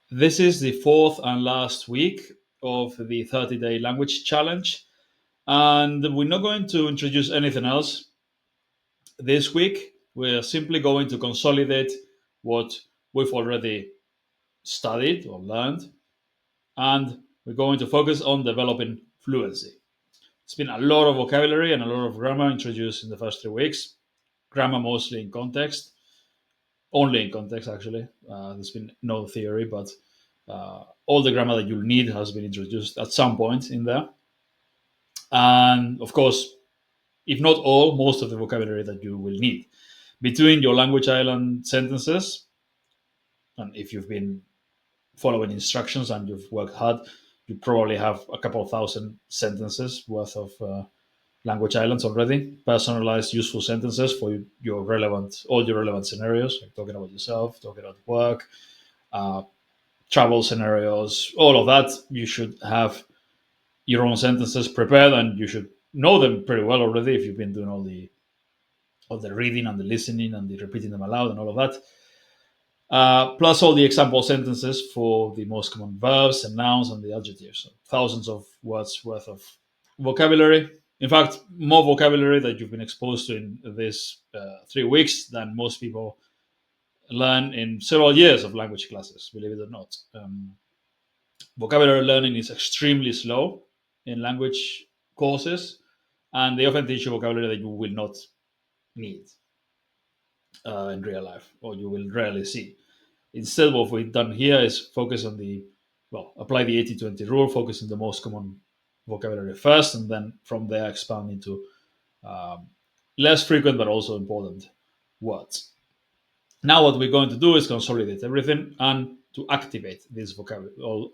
This is the fourth and last week of the 30-day language challenge, and we're not going to introduce anything else this week. We're simply going to consolidate what we've already studied or learned, and we're going to focus on developing fluency. It's been a lot of vocabulary and a lot of grammar introduced in the first 3 weeks. Grammar mostly in context, only in context actually. There's been no theory, but all the grammar that you'll need has been introduced at some point in there. And of course, if not all, most of the vocabulary that you will need. Between your language island sentences, and if you've been following instructions and you've worked hard, you probably have a couple of thousand sentences worth of language islands already, personalized, useful sentences for your relevant, all your relevant scenarios, like talking about yourself, talking about work, uh, travel scenarios, all of that. You should have your own sentences prepared, and you should know them pretty well already if you've been doing all the reading and the listening and the repeating them aloud and all of that. Plus all the example sentences for the most common verbs and nouns and the adjectives. So thousands of words worth of vocabulary. In fact, more vocabulary that you've been exposed to in these 3 weeks than most people learn in several years of language classes, believe it or not. Vocabulary learning is extremely slow in language courses, and they often teach you vocabulary that you will not need in real life or you will rarely see. Instead, what we've done here is focus on apply the 80-20 rule, focus on the most common vocabulary first, and then from there expand into um, less frequent but also important words. Now, what we're going to do is consolidate everything and to activate this vocabulary, or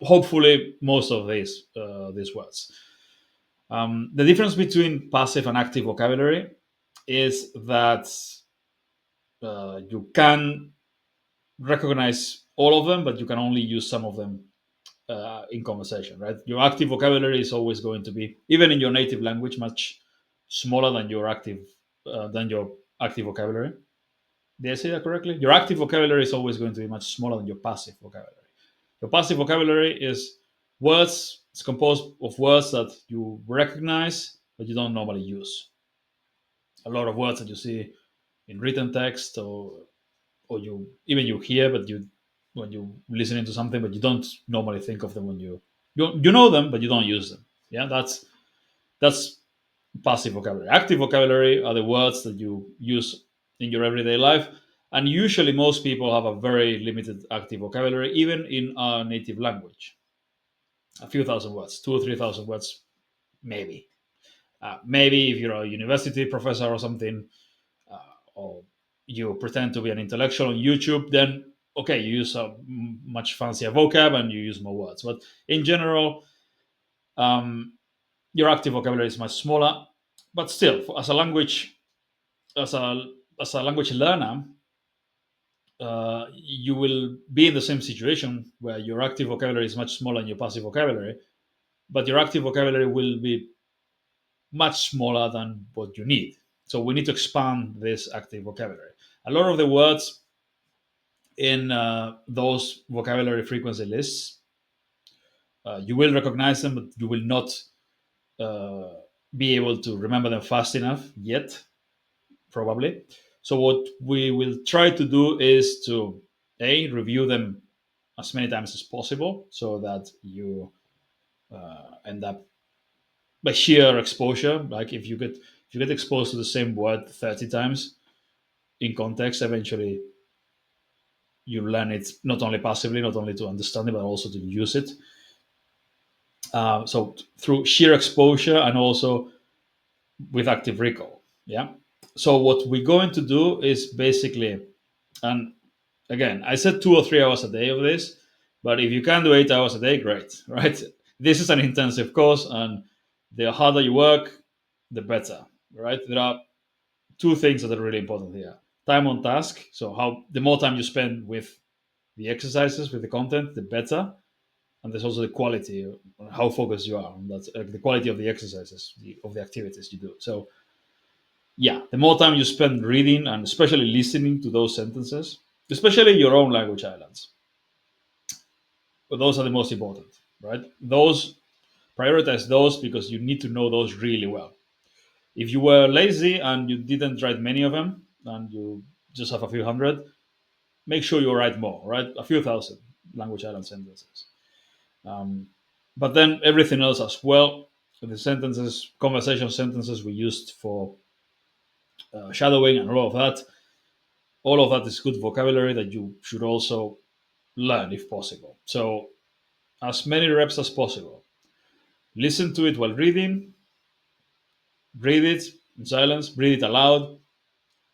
hopefully most of these words. The difference between passive and active vocabulary is that you can recognize all of them, but you can only use some of them in conversation, right? Your active vocabulary is always going to be, even in your native language, much smaller than your active vocabulary. Did I say that correctly? Your active vocabulary is always going to be much smaller than your passive vocabulary. Your passive vocabulary is words. It's composed of words that you recognize but you don't normally use. A lot of words that you see in written text, or you hear, but you when you listening to something, but you don't normally think of them when you know them, but you don't use them. Yeah, that's passive vocabulary. Active vocabulary are the words that you use in your everyday life, and usually most people have a very limited active vocabulary, even in our native language. A few thousand words, 2 or 3 thousand words, maybe. Maybe if you're a university professor or something, or you pretend to be an intellectual on YouTube, then okay, you use a much fancier vocab and you use more words. But in general, um, your active vocabulary is much smaller. But still, as a as a language learner, you will be in the same situation where your active vocabulary is much smaller than your passive vocabulary, but your active vocabulary will be much smaller than what you need. So we need to expand this active vocabulary. A lot of the words in those vocabulary frequency lists, you will recognize them, but you will not uh, be able to remember them fast enough yet, probably. So what we will try to do is to review them as many times as possible, so that you end up by sheer exposure. Like if you get exposed to the same word 30 times in context, eventually you learn it not only passively, not only to understand it, but also to use it. So through sheer exposure and also with active recall. Yeah. So what we're going to do is basically, and again, I said 2 or 3 hours a day of this, but if you can do 8 hours a day, great, right? This is an intensive course, and the harder you work, the better, right? There are two things that are really important here: time on task. So how the more time you spend with the exercises, with the content, the better. And there's also the quality, how focused you are. And that's the quality of the exercises, of the activities you do. So yeah, the more time you spend reading and especially listening to those sentences, especially your own language islands. But those are the most important, right? Those prioritize those because you need to know those really well. If you were lazy and you didn't write many of them and you just have a few hundred, make sure you write more, right? A few thousand language island sentences. Um, but then everything else as well, the sentences, conversation sentences we used for shadowing and all of that is good vocabulary that you should also learn if possible. So, as many reps as possible. Listen to it while reading, read it in silence, read it aloud,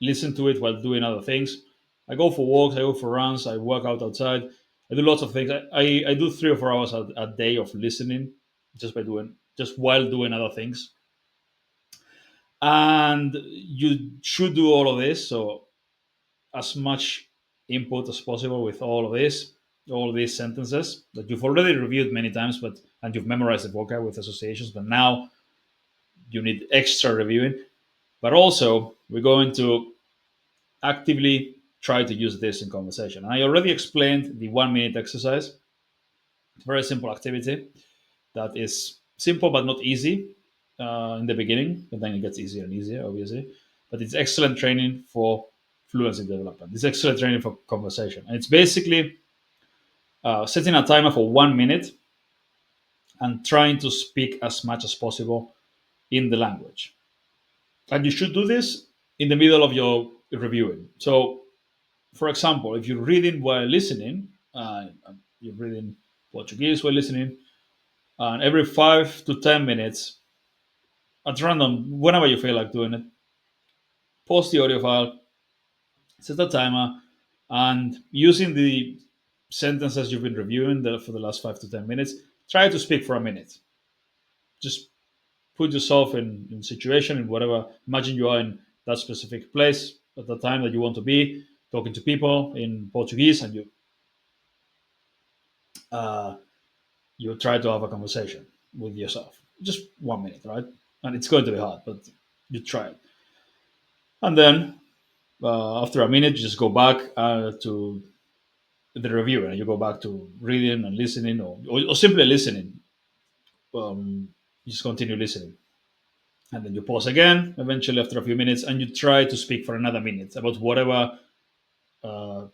listen to it while doing other things. I go for walks, I go for runs, I work out outside. I do lots of things. I do 3 or 4 hours a day of listening just while doing other things. And you should do all of this. So as much input as possible with all of these sentences that you've already reviewed many times, but and you've memorized the vocab with associations, but now you need extra reviewing. But also, we're going to actively try to use this in conversation. And I already explained the 1 minute exercise. It's a very simple activity that is simple but not easy in the beginning, but then it gets easier and easier, obviously. But it's excellent training for fluency development. It's excellent training for conversation. And it's basically setting a timer for 1 minute and trying to speak as much as possible in the language. And you should do this in the middle of your reviewing. So, for example, if you're reading while listening, you're reading Portuguese while listening, and every 5 to 10 minutes, at random, whenever you feel like doing it, pause the audio file, set a timer, and using the sentences you've been reviewing for the last 5 to 10 minutes, try to speak for a minute. Just put yourself in situation in whatever. Imagine you are in that specific place at the time that you want to be talking to people in Portuguese, and uh, you try to have a conversation with yourself. Just 1 minute, right? And it's going to be hard, but you try it. And then after a minute, you just go back to the review and you go back to reading and listening or simply listening. You just continue listening. And then you pause again, eventually after a few minutes, and you try to speak for another minute about uh,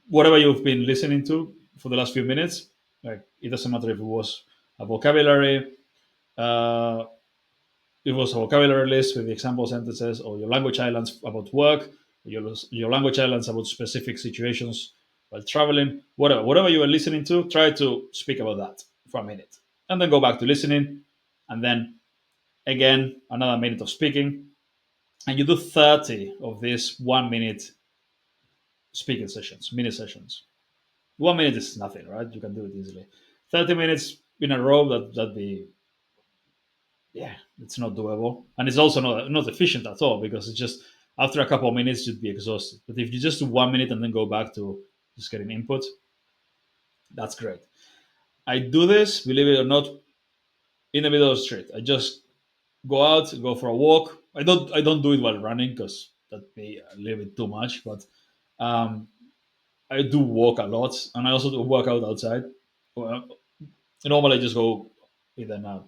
whatever you've been listening to for the last few minutes. Like it doesn't matter if it was a vocabulary, uh, it was a vocabulary list with the example sentences, or your language islands about work, or your language islands about specific situations while traveling, whatever you were listening to, try to speak about that for a minute. And then go back to listening, and then again, another minute of speaking. And you do 30 of these 1 minute speaking sessions, mini sessions. 1 minute is nothing, right? You can do it easily. 30 minutes in a row, that'd be, yeah, it's not doable, and it's also not efficient at all because it's just after a couple of minutes you'd be exhausted. But if you just do 1 minute and then go back to just getting input, that's great. I do this, believe it or not, in the middle of the street. I just go out, go for a walk. I don't do it while running because that'd be a little bit too much. But um, I do walk a lot, and I also do work out outside. Well, normally I just go either now.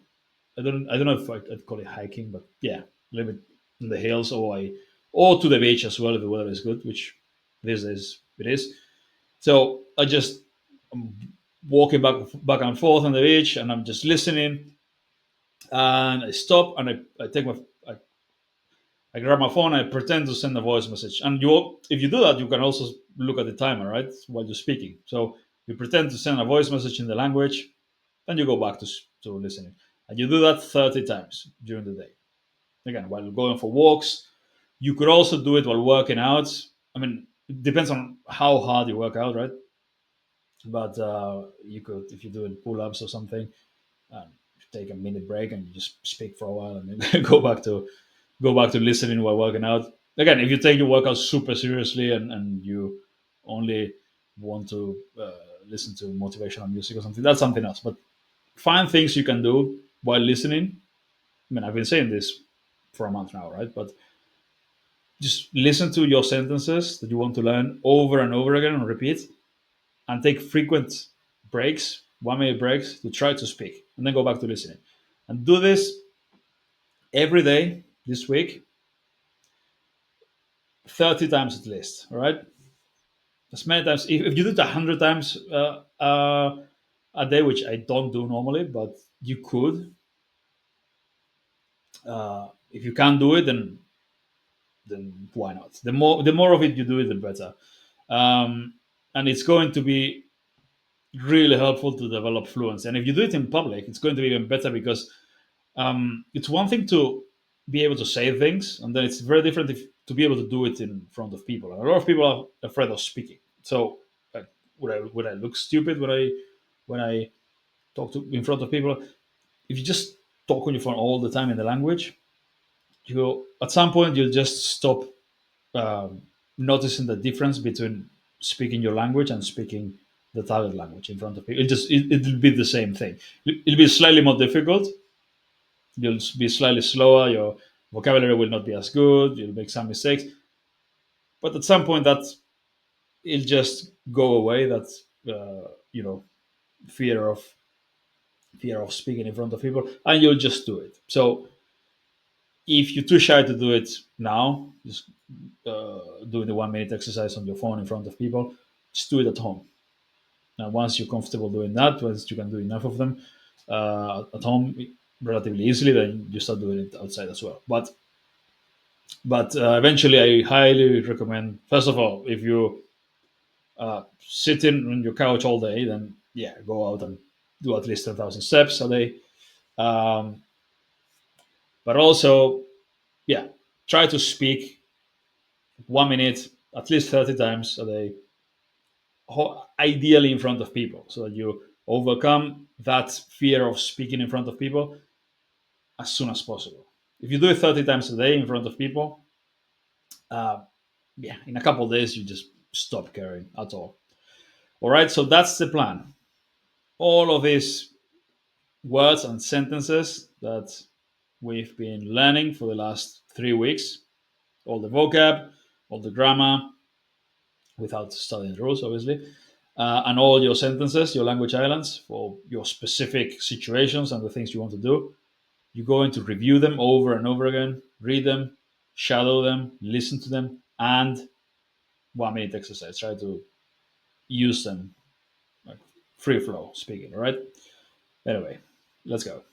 I don't know if I'd call it hiking, but yeah, a little bit in the hills, or to the beach as well if the weather is good, which these days it is. So I just I'm walking back and forth on the beach, and I'm just listening. And I stop and I take I grab my phone. I pretend to send a voice message, and if you do that, you can also look at the timer right while you're speaking. So you pretend to send a voice message in the language, then you go back to listening, and you do that 30 times during the day. Again, while going for walks, you could also do it while working out. I mean, it depends on how hard you work out, right? But you could, if you're doing pull-ups or something, um, take a minute break and you just speak for a while, and then go back to listening while working out. Again, if you take your workout super seriously and you only want to listen to motivational music or something, that's something else. But find things you can do while listening. I mean, I've been saying this for a month now, right? But just listen to your sentences that you want to learn over and over again and repeat, and take frequent breaks, 1 minute breaks to try to speak, and then go back to listening. And do this every day this week, 30 times at least. All right, as many times. If you do it 100 times a day, which I don't do normally, but you could. If you can't do it, then why not? The more of it you do it, the better. Um, and it's going to be really helpful to develop fluency. And if you do it in public, it's going to be even better because it's one thing to be able to say things, and then it's very different to be able to do it in front of people. And a lot of people are afraid of speaking. So, would I look stupid when I talk to in front of people? If you just talk on your phone all the time in the language, you at some point you'll just stop um, noticing the difference between speaking your language and speaking the target language in front of people. It'll be the same thing. It'll be slightly more difficult. You'll be slightly slower. Your vocabulary will not be as good. You'll make some mistakes, but at some point that it'll just go away. That fear of fear of speaking in front of people, and you'll just do it. So if you're too shy to do it now, just doing the 1 minute exercise on your phone in front of people, just do it at home. Now, once you're comfortable doing that, once you can do enough of them at home relatively easily, then you start doing it outside as well. But eventually, I highly recommend. First of all, if you sitting on your couch all day, then yeah, go out and do at least 10,000 steps a day. Um, but also, yeah, try to speak 1 minute at least 30 times a day, ideally in front of people, so that you overcome that fear of speaking in front of people as soon as possible. If you do it 30 times a day in front of people, uh, yeah, in a couple of days, you just stop caring at all. All right, so that's the plan. All of these words and sentences that we've been learning for the last 3 weeks, all the vocab, all the grammar, without studying the rules, obviously, and all your sentences, your language islands for your specific situations and the things you want to do. You're going to review them over and over again, read them, shadow them, listen to them, and 1 minute exercise. Try to use them like free flow speaking, all right? Anyway, let's go.